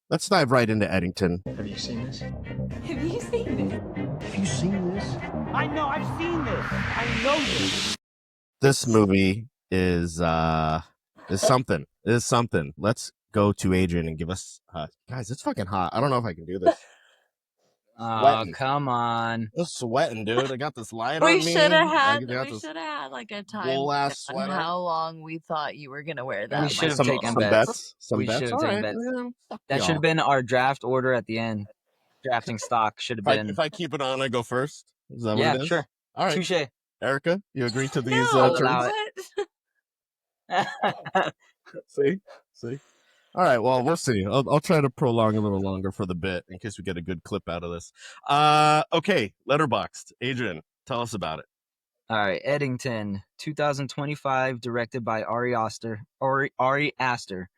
Let's dive right into Eddington. Have you seen this? Have you seen this? Have you seen this? I know, I've seen this. I know this. This movie is something. It is something. Let's go to Adrian and give us guys, it's fucking hot. I don't know if I can do this. Oh, Sweating. come on. I'm sweating, dude. I got this light We on me. should have I had got this like a time wool limit ass on sweater. how long we thought you were gonna wear that. We should have some taken some bets. bets. Some We bets. should have All taken right. bets. Yeah, fuck That should y'all. have been our draft order at the end. Drafting stock should have been. If I keep it on, I go first. Is that Yeah, what it is? sure. All right. Touche. Erica, you agree to these No, terms? what? See. All right. Well, we'll see. I'll try to prolong a little longer for the bit in case we get a good clip out of this. Okay. Letterboxd. Adrian, tell us about it. All right, Eddington, 2025, directed by Ari Aster. Ari Aster.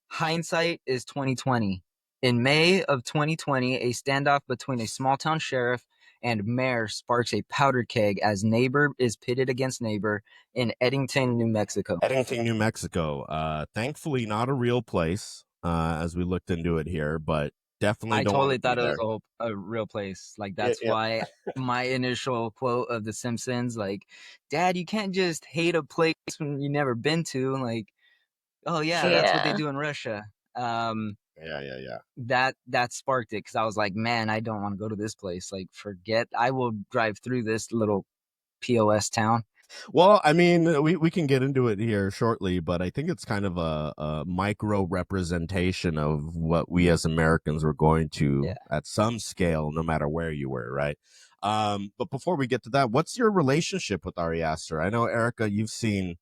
Hindsight is 2020. In May of 2020, a standoff between a small-town sheriff and mayor sparks a powder keg as neighbor is pitted against neighbor in Eddington, New Mexico. Eddington, New Mexico. Thankfully, not a real place as we looked into it here, but definitely I don't totally want to thought be it there. was a real place. Like, that's Yeah. why my initial quote of The Simpsons, like, Dad, you can't just hate a place when you never been to. Like, oh, yeah, that's what they Yeah. do in Russia. Yeah. That sparked it because I was like, man, I don't want to go to this place. Like, forget, I will drive through this little POS town. Well, I mean, we can get into it here shortly, but I think it's kind of a micro representation of what we as Americans were going to at some scale, no matter where you were, right? But before we get to that, what's your relationship with Ari Aster? I know, Erica, you've seen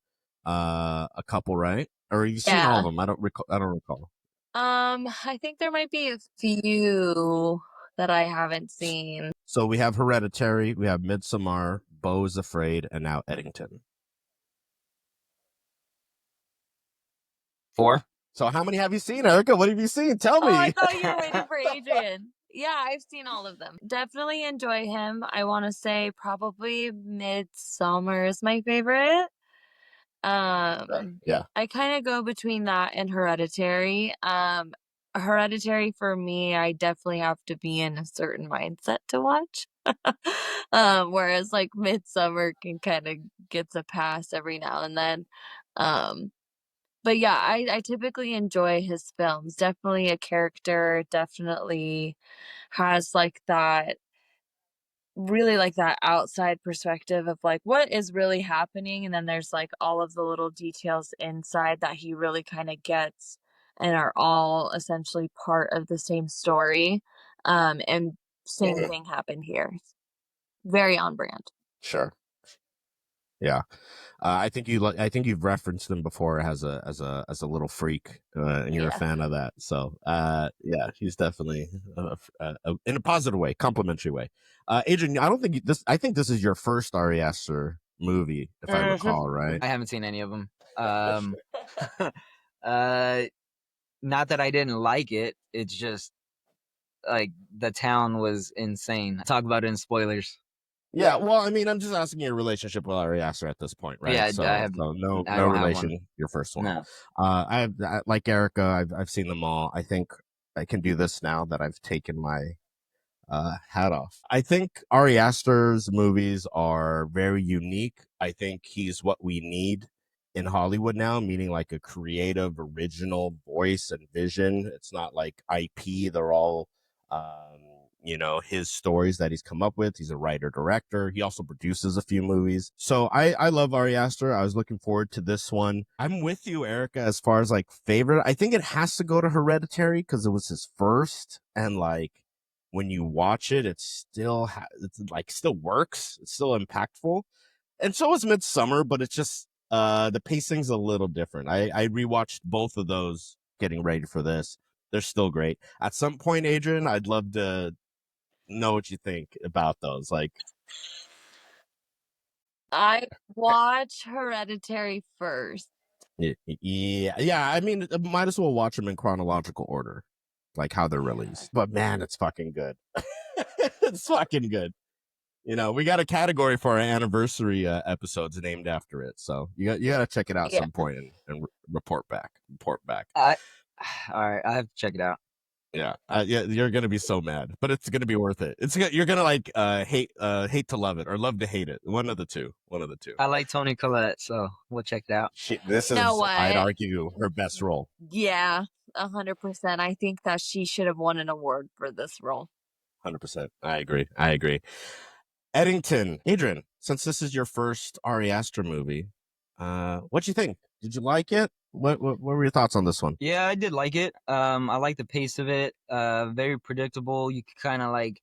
a couple, right? Or you've seen all of them? I don't recall. I think there might be a few that I haven't seen. So we have Hereditary, we have Midsommar, Beau is Afraid, and now Eddington. 4. So how many have you seen, Erica? What have you seen? Tell me. Oh, I thought you were waiting for Adrian. Yeah, I've seen all of them. Definitely enjoy him. I want to say probably Midsommar is my favorite. Yeah. I kind of go between that and Hereditary. Hereditary for me, I definitely have to be in a certain mindset to watch. Whereas like Midsummer can kind of gets a pass every now and then. But yeah, I typically enjoy his films. Definitely a character, definitely has like that really like that outside perspective of like what is really happening, and then there's like all of the little details inside that he really kind of gets and are all essentially part of the same story. And same thing happened here. Very on brand. Sure. Yeah. I think you've referenced him before as a little freak, and you're a fan of that. So, yeah, he's definitely in a positive way, complimentary way. Adrian, I think this is your first Ari Aster movie, if I recall, right? I haven't seen any of them. Not that I didn't like it. It's just like the town was insane. Talk about it in spoilers. Yeah, well, I mean, I'm just asking your relationship with Ari Aster at this point, right? Yeah, so no relation. Your first one. No. I like Erica. I've seen them all. I think I can do this now that I've taken my hat off. I think Ari Aster's movies are very unique. I think he's what we need in Hollywood now, meaning like a creative, original voice and vision. It's not like IP. They're all, his stories that he's come up with. He's a writer, director. He also produces a few movies. So I love Ari Aster. I was looking forward to this one. I'm with you, Erica, as far as like favorite. I think it has to go to Hereditary because it was his first, and like, when you watch it, it still still works. It's still impactful. And so is Midsummer, but it's just the pacing's a little different. I rewatched both of those getting ready for this. They're still great. At some point, Adrian, I'd love to know what you think about those. Like, I watch Hereditary first. yeah. I mean, might as well watch them in chronological order, like how they're released. But man, it's fucking good. It's fucking good. We got a category for our anniversary episodes named after it. So you got to check it out some point and report back. All right, I have to check it out. Yeah, you're gonna be so mad, but it's gonna be worth it. You're gonna like hate to love it or love to hate it. One of the two. One of the two. I like Toni Collette, so we'll check it out. This You know is, I'd what? argue, her best role. Yeah, 100%. I think that she should have won an award for this role. 100%. I agree. I agree. Eddington, Adrian, since this is your first Ari Aster movie, what'd you think? Did you like it? What were your thoughts on this one? Yeah, I did like it. I like the pace of it. Very predictable. You could kind of like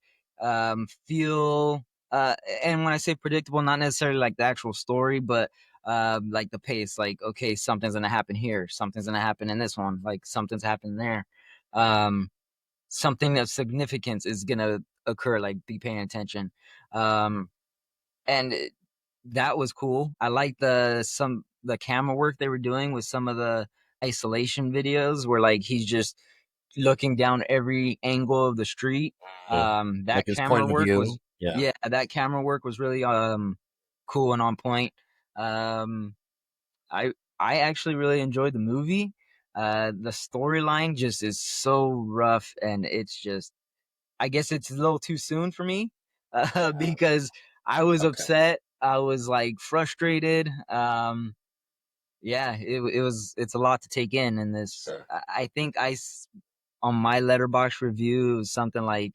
feel. And when I say predictable, not necessarily like the actual story, but like the pace. Like, okay, something's gonna happen here. Something's gonna happen in this one. Like something's happening there. Um, Something of significance is gonna occur. Like, be paying attention. And that was cool. I like the camera work they were doing with some of the isolation videos where like he's just looking down every angle of the street. Like That his camera point of work was view? Yeah. yeah, that camera work was really cool and on point. Um, I I actually really enjoyed the movie. The storyline just is so rough, and it's just I guess it's a little too soon for me because I was Okay. upset. I was like frustrated. Yeah, it's a lot to take in. And this, Sure. I think on my letterbox review, it was something like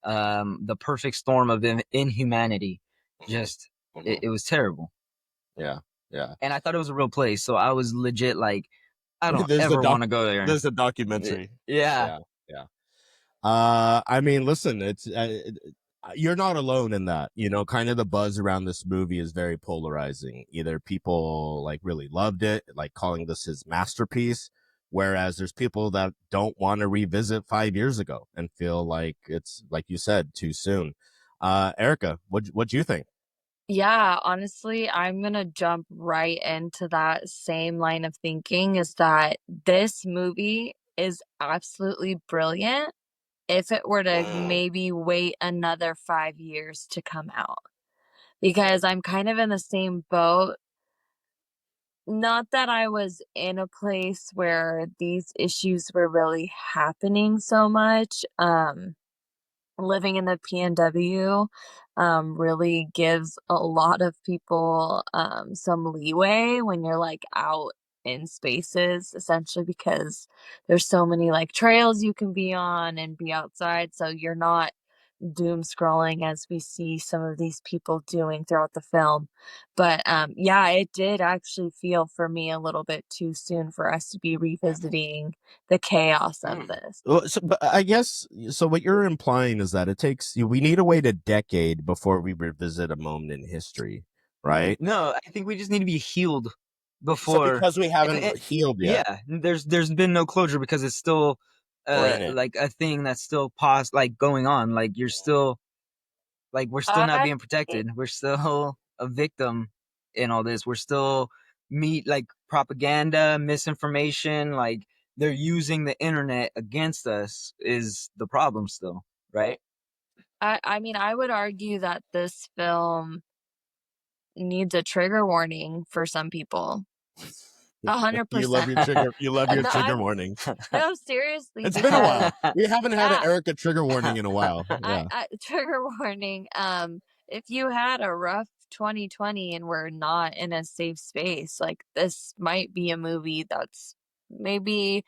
the perfect storm of inhumanity. Just Mhm. it was terrible, Yeah. Yeah. and I thought it was a real place. So I was legit like, I don't There's the ever want to go there. there's a documentary. Yeah, Yeah. Yeah. I mean, listen, it's you're not alone in that. You know, kind of the buzz around this movie is very polarizing. Either people like really loved it, like calling this his masterpiece, whereas there's people that don't want to revisit 5 years ago and feel like it's, like you said, too soon. Erica, what do you think? Yeah, honestly, I'm gonna jump right into that same line of thinking is that this movie is absolutely brilliant if it were to Mm, maybe wait another 5 years to come out. Because I'm kind of in the same boat. Not that I was in a place where these issues were really happening so much. Living in the PNW really gives a lot of people some leeway when you're like out in spaces, essentially because there's so many like trails you can be on and be outside. So you're not doom scrolling as we see some of these people doing throughout the film. But yeah, it did actually feel for me a little bit too soon for us to be revisiting the chaos of mm. this. Well, so, but I guess so. What you're implying is that we need to wait a decade before we revisit a moment in history, right? no, I think we just need to be healed So before. because we haven't healed yet, Yeah, there's been no closure because it's still we're in it. like a thing that's still like going on. Like you're still like we're still not I being protected. We're still a victim in all this. We're still meet like propaganda, misinformation, like they're using the internet against us is the problem still, right? I mean, I would argue that this film needs a trigger warning for some people. You love 100%. your trigger. You love your No, trigger warnings. no, seriously, It's been a because while. We haven't had an yeah, Erica trigger warning in a while. Yeah. trigger warning. If you had a rough 2020 and we're not in a safe space, like this might be a movie that's maybe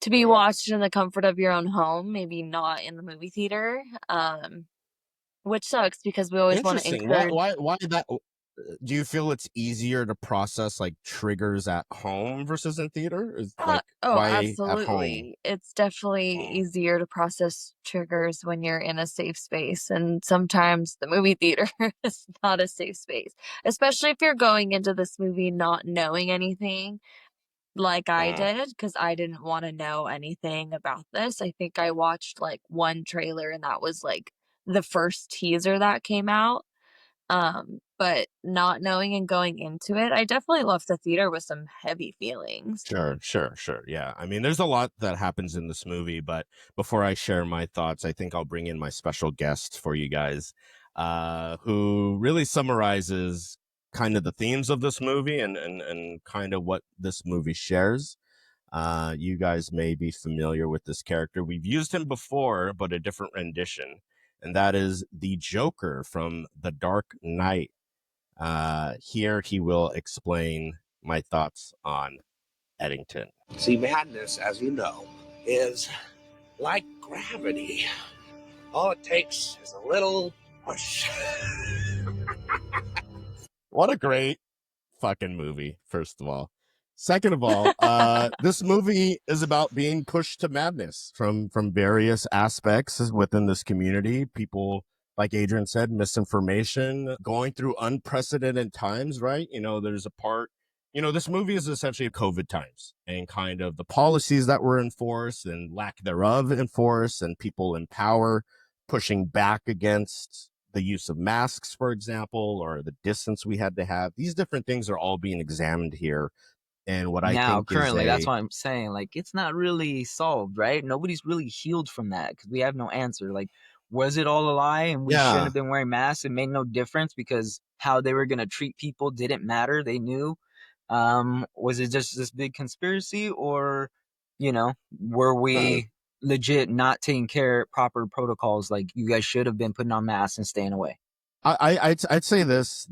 to be watched in the comfort of your own home, maybe not in the movie theater. Which sucks because we always want to Interesting. Why? encourage. Why that? Do you feel it's easier to process like triggers at home versus in theater? Is like Oh, why at home? absolutely. It's definitely Mm, easier to process triggers when you're in a safe space. And sometimes the movie theater is not a safe space, especially if you're going into this movie not knowing anything like I mm. did, because I didn't want to know anything about this. I think I watched like one trailer and that was like the first teaser that came out. But not knowing and going into it, I definitely left the theater with some heavy feelings. Sure. Yeah. I mean, there's a lot that happens in this movie, but before I share my thoughts, I think I'll bring in my special guest for you guys, who really summarizes kind of the themes of this movie and kind of what this movie shares. You guys may be familiar with this character. We've used him before, but a different rendition, and that is the Joker from The Dark Knight. Here he will explain my thoughts on Eddington. See, madness, as you know, is like gravity. All it takes is a little push. What a great fucking movie, first of all. Second of all, this movie is about being pushed to madness from various aspects within this community. People, like Adrian said, misinformation, going through unprecedented times, right? There's a part, this movie is essentially COVID times and kind of the policies that were enforced and lack thereof enforced, and people in power pushing back against the use of masks, for example, or the distance we had to have. These different things are all being examined here. And what I Now, think is currently, that's why I'm saying, like, it's not really solved, right? Nobody's really healed from that because we have no answer. Like, was it all a lie and we shouldn't have been wearing masks? It made no difference because how they were going to treat people didn't matter. They knew. Was it just this big conspiracy, or, were we legit not taking care proper protocols? Like, you guys should have been putting on masks and staying away. I'd say this.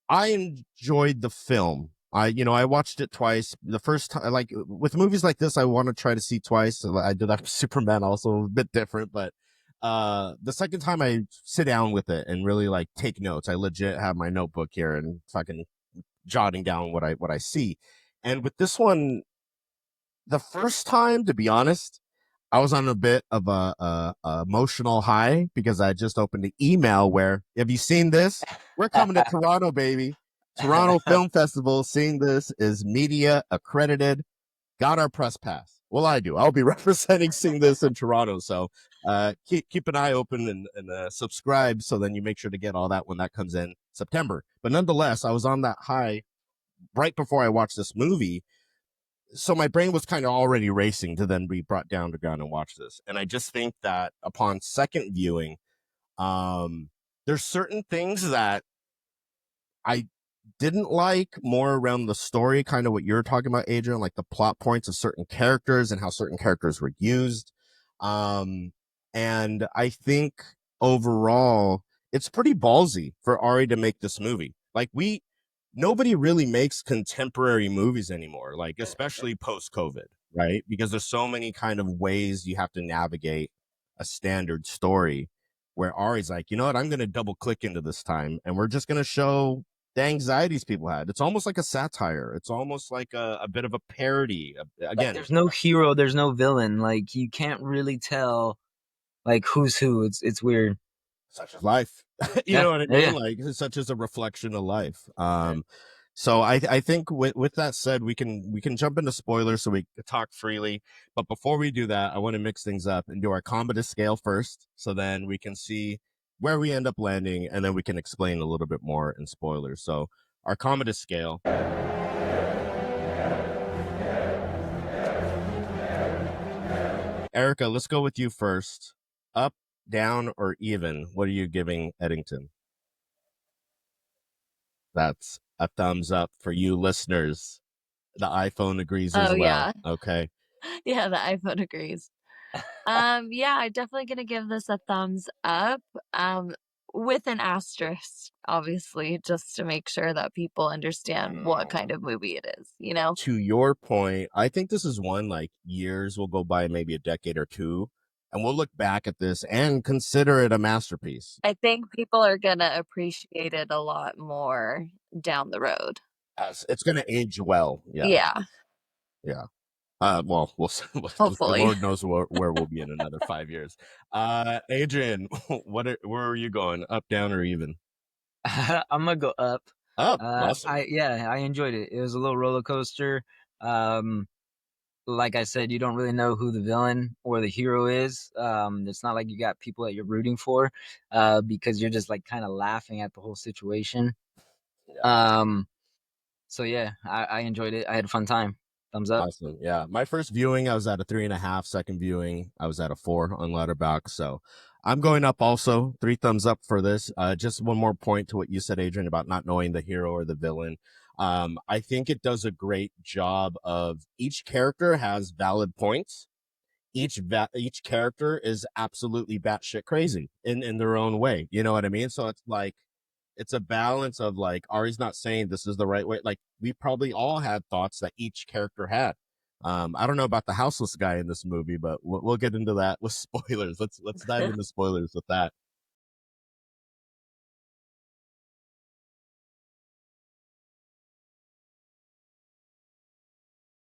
I enjoyed the film. I watched it twice. The first time, like with movies like this, I want to try to see twice. I did that with Superman, also a bit different, but the second time I sit down with it and really like take notes. I legit have my notebook here and fucking jotting down what I see. And with this one, the first time, to be honest, I was on a bit of a emotional high because I just opened an email where, have you seen this? We're coming to Toronto, baby. Toronto Film Festival. Seeing this is media accredited. Got our press pass. Well, I do. I'll be representing seeing this in Toronto. So keep an eye open and subscribe, so then you make sure to get all that when that comes in September. But nonetheless, I was on that high right before I watched this movie. So my brain was kind of already racing to then be brought down to ground and watch this. And I just think that upon second viewing, there's certain things that I didn't like more around the story, kind of what you're talking about, Adrian, like the plot points of certain characters and how certain characters were used. And I think overall, it's pretty ballsy for Ari to make this movie. Like nobody really makes contemporary movies anymore, like especially post-COVID, right? Because there's so many kind of ways you have to navigate a standard story, where Ari's like, you know what, I'm going to double click into this time and we're just going to show the anxieties people had. It's almost like a satire. It's almost like a bit of a parody. Again, like, there's no hero, there's no villain. Like, you can't really tell like who's who. It's weird. Such as life. You know what I mean? Like, such as a reflection of life. So I think with that said, we can jump into spoilers so we can talk freely. But before we do that, I want to mix things up and do our comedy scale first, so then we can see where we end up landing, and then we can explain a little bit more in spoilers. So our comedy scale. Erica, let's go with you first. Up, down, or even? What are you giving Eddington? That's a thumbs up for you listeners. The iPhone agrees as well. Yeah. Okay. Yeah, the iPhone agrees. Yeah, I'm definitely gonna give this a thumbs up. With an asterisk, obviously, just to make sure that people understand what kind of movie it is, To your point, I think this is one, like, years will go by, maybe a decade or two, and we'll look back at this and consider it a masterpiece. I think people are gonna appreciate it a lot more down the road. As it's gonna age well. Yeah. Well, Hopefully. the Lord knows where we'll be in another 5 years. Adrian, where are you going? Up, down, or even? I'm gonna go up. Up. Awesome. I enjoyed it. It was a little roller coaster. Like I said, you don't really know who the villain or the hero is. It's not like you got people that you're rooting for, because you're just like kind of laughing at the whole situation. So yeah, I enjoyed it. I had a fun time. Thumbs up. Awesome. Yeah. My first viewing, I was at a 3.5. Second viewing, I was at a 4 on Letterboxd. So I'm going up also. 3 thumbs up for this. Just one more point to what you said, Adrian, about not knowing the hero or the villain. I think it does a great job of each character has valid points. Each character is absolutely batshit crazy in their own way. You know what I mean? So it's like it's a balance of like Ari's not saying this is the right way. Like we probably all had thoughts that each character had. I don't know about the houseless guy in this movie, but we'll get into that with spoilers. Let's dive into spoilers with that.